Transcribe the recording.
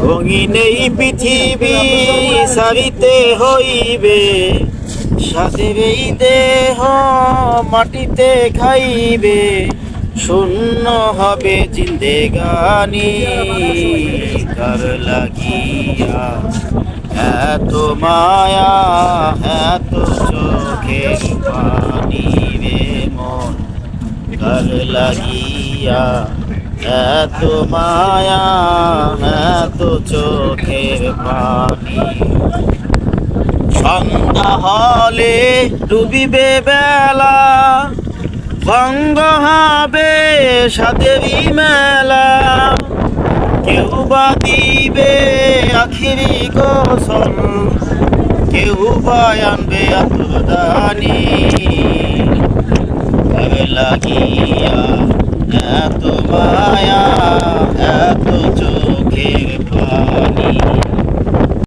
রঙিন এই পৃথিবী সারিতে হইবে, সাথের এই দেহ মাটিতে খাইবে, শূন্য হবে জিন্দেগানি। কার লাগিয়া এত মায়া, এত চোখের পানি রে মন, কার লাগিয়া এত মায়া, এত চোখের পানি। সন্ধ্যা হলে ডুবিবে বেলা, ভঙ্গ হবে সাথেরই মেলা, কেউ বা দিবে আখিরি গোসল, কেউ বা আনবে আত্মদানি। কার লাগিয়া এত মায়া, এত চোখের